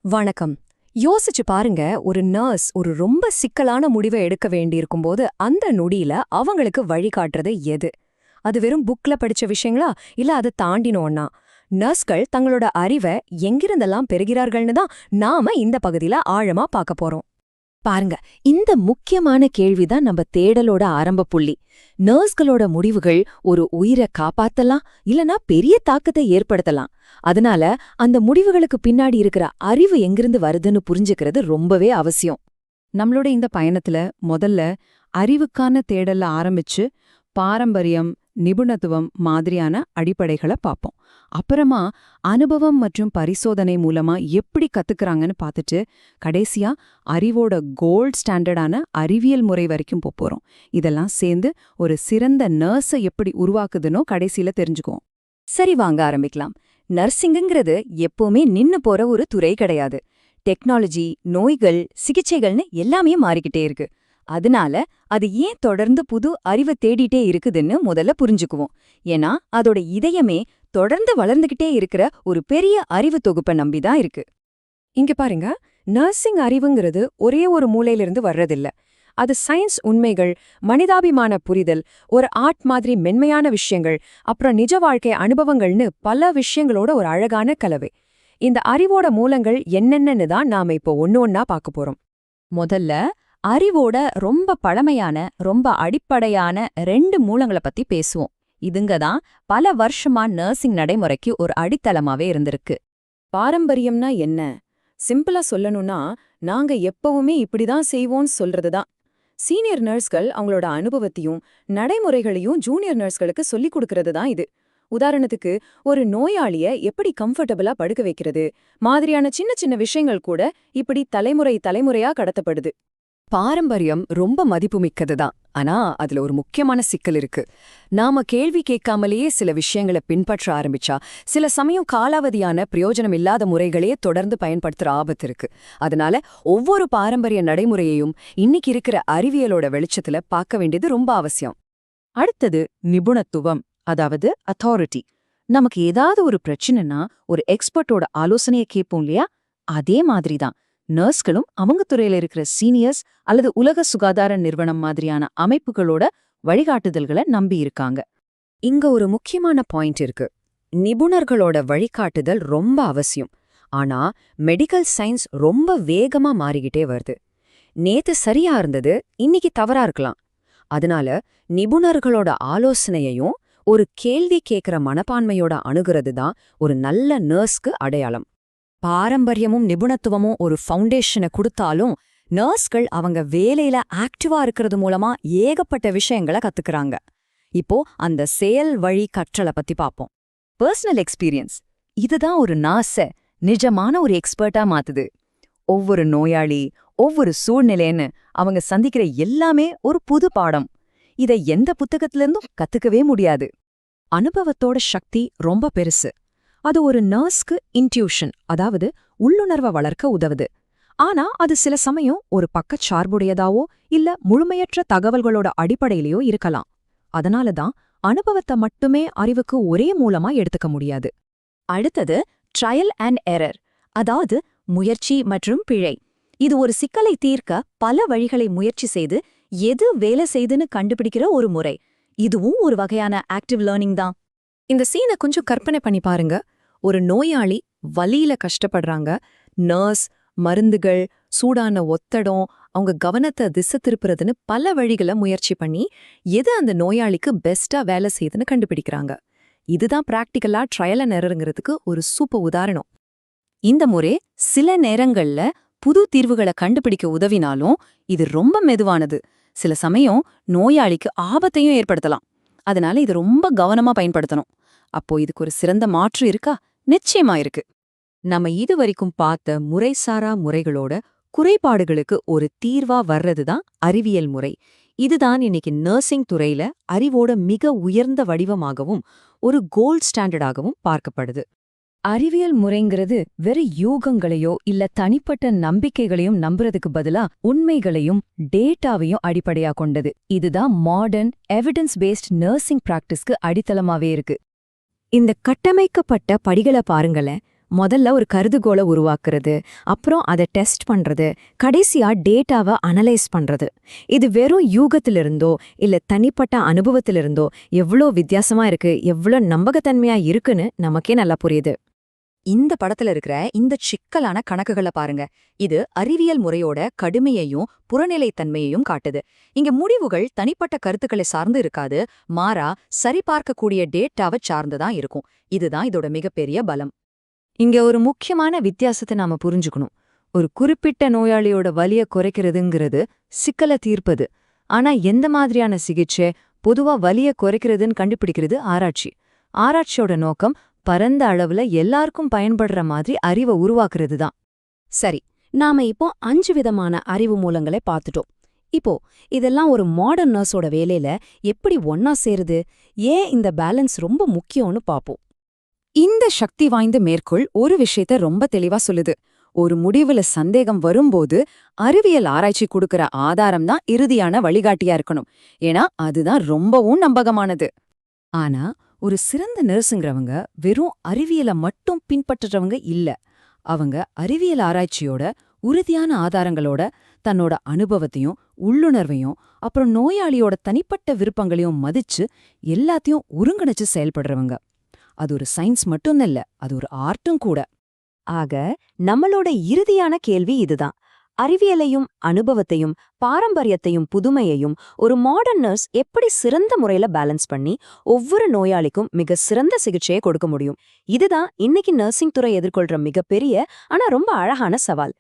வணக்கம். யோசிச்சு பாருங்க, ஒரு நர்ஸ் ஒரு ரொம்ப சிக்கலான முடிவை எடுக்க வேண்டியிருக்கும்போது அந்த நொடியில அவங்களுக்கு வழிகாட்டுறது எது? அது வெறும் புக்ல படிச்ச விஷயங்களா, இல்ல அதை தாண்டினோன்னா? நர்ஸ்கள் தங்களோட அறிவை எங்கிருந்தெல்லாம் பெறுகிறார்கள்னு தான் நாம இந்த பகுதியில ஆழமா பார்க்க போறோம். பாருங்க, இந்த முக்கியமான கேள்விதான் நம்ம தேடலோட ஆரம்ப புள்ளி. நர்ஸ்களோட முடிவுகள் ஒரு உயிரை காப்பாத்தலாம், இல்லனா பெரிய தாக்கத்தை ஏற்படுத்தலாம். அதனால அந்த முடிவுகளுக்கு பின்னாடி இருக்கிற அறிவு எங்கிருந்து வருதுன்னு புரிஞ்சுக்கிறது ரொம்பவே அவசியம். நம்மளோட இந்த பயணத்துல முதல்ல அறிவுக்கான தேடல்ல ஆரம்பிச்சு பாரம்பரியம், நிபுணத்துவம் மாதிரியான அடிப்படைகளை பார்ப்போம். அப்புறமா அனுபவம் மற்றும் பரிசோதனை மூலமா எப்படி கத்துக்கறாங்கன்னு பார்த்துட்டு கடைசியா அறிவோட கோல்ட் ஸ்டாண்டர்டான அறிவியல் முறை வரைக்கும் போறோம். இதெல்லாம் சேர்ந்து ஒரு சிறந்த நர்ஸை எப்படி உருவாக்குதுன்னோ கடைசியில தெரிஞ்சுக்குவோம். சரி, வாங்க ஆரம்பிக்கலாம். நர்சிங்குங்கிறது எப்பவுமே நின்னு போற ஒரு துறை கிடையாது. டெக்னாலஜி, நோய்கள், சிகிச்சைகள்னு எல்லாமே மாறிக்கிட்டே இருக்கு. அதனால அது ஏன் தொடர்ந்து புது அறிவை தேடிட்டே இருக்குதுன்னு முதல்ல புரிஞ்சுக்குவோம். ஏன்னா அதோட இதயமே தொடர்ந்து வளர்ந்துகிட்டே இருக்கிற ஒரு பெரிய அறிவு தொகுப்பை நம்பிதான் இருக்கு. இங்க பாருங்க, நர்சிங் அறிவுங்கிறது ஒரே ஒரு மூலையிலிருந்து வர்றதில்ல. அது சயின்ஸ் உண்மைகள், மனிதாபிமான புரிதல், ஒரு ஆர்ட் மாதிரி மென்மையான விஷயங்கள், அப்புறம் நிஜ வாழ்க்கை அனுபவங்கள்னு பல விஷயங்களோட ஒரு அழகான கலவை. இந்த அறிவோட மூலங்கள் என்னென்னு தான் நாம இப்போ ஒன்னொன்னா பார்க்க போறோம். முதல்ல அறிவோட ரொம்ப பழமையான, ரொம்ப அடிப்படையான 2 மூலங்களை பத்தி பேசுவோம். இதுங்க தான் பல வருஷமா நர்சிங் நடைமுறைக்கு ஒரு அடித்தளமாவே இருந்திருக்கு. பாரம்பரியம்னா என்ன? சிம்பிளா சொல்லணும்னா, நாங்க எப்பவுமே இப்படிதான் செய்வோம்னு சொல்றதுதான். சீனியர் நர்ஸ்கள் அவங்களோட அனுபவத்தையும் நடைமுறைகளையும் ஜூனியர் நர்ஸ்களுக்கு சொல்லிக் கொடுக்கறது தான் இது. உதாரணத்துக்கு, ஒரு நோயாளிய எப்படி கம்ஃபர்டபுளா படுக்க வைக்கிறது மாதிரியான சின்ன சின்ன விஷயங்கள் கூட இப்படி தலைமுறையா கடத்தப்படுது. பாரம்பரியம் ரொம்ப மதிப்புமிக்கதுதான். ஆனா அதுல ஒரு முக்கியமான சிக்கல் இருக்கு. நாம கேள்வி கேட்காமலேயே சில விஷயங்களை பின்பற்ற ஆரம்பிச்சா சில சமயம் காலாவதியான பிரயோஜனம் இல்லாத முறைகளையே தொடர்ந்து பயன்படுத்துற ஆபத்து இருக்கு. அதனால ஒவ்வொரு பாரம்பரிய நடைமுறையையும் இன்னைக்கு இருக்கிற அறிவியலோட வெளிச்சத்துல பார்க்க வேண்டியது ரொம்ப அவசியம். அடுத்தது நிபுணத்துவம், அதாவது அத்தாரிட்டி. நமக்கு ஏதாவது ஒரு பிரச்சனைனா ஒரு எக்ஸ்பர்ட்டோட ஆலோசனையை கேட்போம் இல்லையா? அதே மாதிரிதான் நர்ஸ்களும் அவங்க துறையில இருக்கிற சீனியர்ஸ் அல்லது உலக சுகாதார நிறுவனம் மாதிரியான அமைப்புகளோட வழிகாட்டுதல்களை நம்பி இருக்காங்க. இங்க ஒரு முக்கியமான பாயிண்ட் இருக்கு. நிபுணர்களோட வழிகாட்டுதல் ரொம்ப அவசியம். ஆனா மெடிக்கல் சயின்ஸ் ரொம்ப வேகமா மாறிக்கிட்டே வருது. நேத்து சரியா இருந்தது, இன்னைக்கு தவறா இருக்கலாம். அதனால நிபுணர்களோட ஆலோசனையையும் ஒரு கேள்வி கேட்கிற மனப்பான்மையோட அணுகிறது தான் ஒரு நல்ல நர்ஸ்க்கு அடையாளம். பாரம்பரியமும் நிபுணத்துவமும் ஒரு ஃபவுண்டேஷனை கொடுத்தாலும் நர்ஸ்கள் அவங்க வேலையில ஆக்டிவா இருக்கிறது மூலமா ஏகப்பட்ட விஷயங்களை கத்துக்கறாங்க. இப்போ அந்த செயல் வழி கற்றலை பத்தி பார்ப்போம். பர்சனல் எக்ஸ்பீரியன்ஸ், இதுதான் ஒரு நர்ஸை நிஜமான ஒரு எக்ஸ்பர்ட்டா மாத்துது. ஒவ்வொரு நோயாளி, ஒவ்வொரு சூழ்நிலைன்னு அவங்க சந்திக்கிற எல்லாமே ஒரு புது பாடம். இதை எந்த புத்தகத்திலிருந்தும் கத்துக்கவே முடியாது. அனுபவத்தோட சக்தி ரொம்ப பெருசு. அது ஒரு நர்ஸ்க்கு இன்ட்யூஷன், அதாவது உள்ளுணர்வை வளர்க்க உதவுது. ஆனா அது சில சமயம் ஒரு பக்கச்சார்புடையதாவோ இல்ல முழுமையற்ற தகவல்களோட அடிப்படையிலையோ இருக்கலாம். அதனாலதான் அனுபவத்தை மட்டுமே அறிவுக்கு ஒரே மூலமா எடுத்துக்க முடியாது. அடுத்தது ட்ரையல் அண்ட் எரர், அதாவது முயற்சி மற்றும் பிழை. இது ஒரு சிக்கலை தீர்க்க பல வழிகளை முயற்சி செய்து எது வேலை செய்துன்னு கண்டுபிடிக்கிற ஒரு முறை. இதுவும் ஒரு வகையான ஆக்டிவ் லேர்னிங் தான். இந்த சீனை கொஞ்சம் கற்பனை பண்ணி பாருங்க. ஒரு நோயாளி வலியில கஷ்டப்படுறாங்க. நர்ஸ் மருந்துகள், சூடான ஒத்தடம், அவங்க கவனத்தை திசை திருப்புறதுன்னு பல வழிகளை முயற்சி பண்ணி எது அந்த நோயாளிக்கு பெஸ்டா வேலை செய்யுதுன்னு கண்டுபிடிக்கிறாங்க. இதுதான் பிராக்டிக்கலா ட்ரையல் அண்ட் எரர்ங்கிறதுக்கு ஒரு சூப்பர் உதாரணம். இந்த முறை சில நேரங்கள்ல புது தீர்வுகளை கண்டுபிடிக்க உதவினாலும் இது ரொம்ப மெதுவானது. சில சமயம் நோயாளிக்கு ஆபத்தையும் ஏற்படுத்தலாம். அதனால இது ரொம்ப கவனமா பயன்படுத்தணும். அப்போ இதுக்கு ஒரு சிறந்த மாற்று இருக்கா? நிச்சயமா இருக்கு. நம்ம இதுவரைக்கும் பார்த்த முறைசாரா முறைகளோட குறைபாடுகளுக்கு ஒரு தீர்வா வர்றதுதான் அறிவியல் முறை. இதுதான் இன்னைக்கு நர்சிங் துறையில அறிவோட மிக உயர்ந்த வடிவமாகவும் ஒரு கோல்ட் ஸ்டாண்டர்டாகவும் பார்க்கப்படுது. அறிவியல் முறைங்கிறது வெறும் யூகங்களையோ இல்ல தனிப்பட்ட நம்பிக்கைகளையும் நம்புறதுக்கு பதிலா உண்மைகளையும் டேட்டாவையும் அடிப்படையா கொண்டது. இதுதான் மாடர்ன் எவிடன்ஸ் பேஸ்ட் நர்சிங் பிராக்டிஸ்க்கு அடித்தளமாவே இருக்கு. இந்த கட்டமைக்கப்பட்ட படிகளை பாருங்களேன். முதல்ல ஒரு கருதுகோளை உருவாக்குறது, அப்புறம் அதை டெஸ்ட் பண்றது, கடைசியா டேட்டாவை அனலைஸ் பண்றது. இது வெறும் யூகத்திலிருந்தோ இல்ல தனிப்பட்ட அனுபவத்திலிருந்தோ எவ்ளோ வித்தியாசமா இருக்கு, எவ்ளோ நம்பகத்தன்மையா இருக்குன்னு நமக்கே நல்லா புரியுது. இந்த படத்துல இருக்கிற இந்த சிக்கலான கணக்குகளை பாருங்க. இது அறிவியல் முறையோட கடுமையையும் புறநிலைத்தன்மையையும் காட்டுது. இங்க முடிவுகள் தனிப்பட்ட கருத்துக்களை சார்ந்து இருக்காது, மாறா சரிபார்க்கக்கூடிய டேட்டாவை சார்ந்துதான் இருக்கும். இதுதான் இதோட மிகப்பெரிய பலம். இங்க ஒரு முக்கியமான வித்தியாசத்தை நாம புரிஞ்சுக்கணும். ஒரு குறிப்பிட்ட நோயாளியோட வலியை குறைக்கிறதுங்கிறது சிக்கலை தீர்ப்பது. ஆனா எந்த மாதிரியான சிகிச்சை பொதுவா வலியை குறைக்கிறதுன்னு கண்டுபிடிக்கிறது ஆராய்ச்சி. ஆராய்ச்சியோட நோக்கம் பரந்த அளவுல எல்லாருக்கும் பயன்படுற மாதிரி அறிவை உருவாக்குறது தான். சரி, நாம இப்போ 5 விதமான அறிவு மூலங்களை பார்த்துட்டோம். இப்போ இதெல்லாம் ஒரு மாடர்ன் நர்ஸோட வேலையில எப்படி ஒன்னா சேருது, ஏன் இந்த பேலன்ஸ் ரொம்ப முக்கியம்னு பாப்போம். இந்த சக்தி வாய்ந்த மேற்கோள் ஒரு விஷயத்த ரொம்ப தெளிவா சொல்லுது. ஒரு முடிவுல சந்தேகம் வரும்போது அறிவியல் ஆராய்ச்சி கொடுக்கற ஆதாரம் தான் இறுதியான வழிகாட்டியா இருக்கணும். ஏன்னா அதுதான் ரொம்பவும் நம்பகமானது. ஆனா ஒரு சிறந்த நர்ஸுங்கிறவங்க வெறும் அறிவியலை மட்டும் பின்பற்றுறவங்க இல்ல. அவங்க அறிவியல் ஆராய்ச்சியோட உறுதியான ஆதாரங்களோட தன்னோட அனுபவத்தையும் உள்ளுணர்வையும் அப்புறம் நோயாளியோட தனிப்பட்ட விருப்பங்களையும் மதிச்சு எல்லாத்தையும் ஒருங்கிணைச்சு செயல்படுறவங்க. அது ஒரு சயின்ஸ் மட்டும் இல்ல, அது ஒரு ஆர்ட்டும் கூட. ஆக நம்மளோட இறுதியான கேள்வி இதுதான். அறிவியலையும் அனுபவத்தையும் பாரம்பரியத்தையும் புதுமையையும் ஒரு மாடர்ன் நர்ஸ் எப்படி சிறந்த முறையில பேலன்ஸ் பண்ணி ஒவ்வொரு நோயாளிக்கும் மிக சிறந்த சிகிச்சையை கொடுக்க முடியும்? இதுதான் இன்னைக்கு நர்சிங் துறை எதிர்கொள்ற மிகப்பெரிய ஆனா ரொம்ப அழகான சவால்.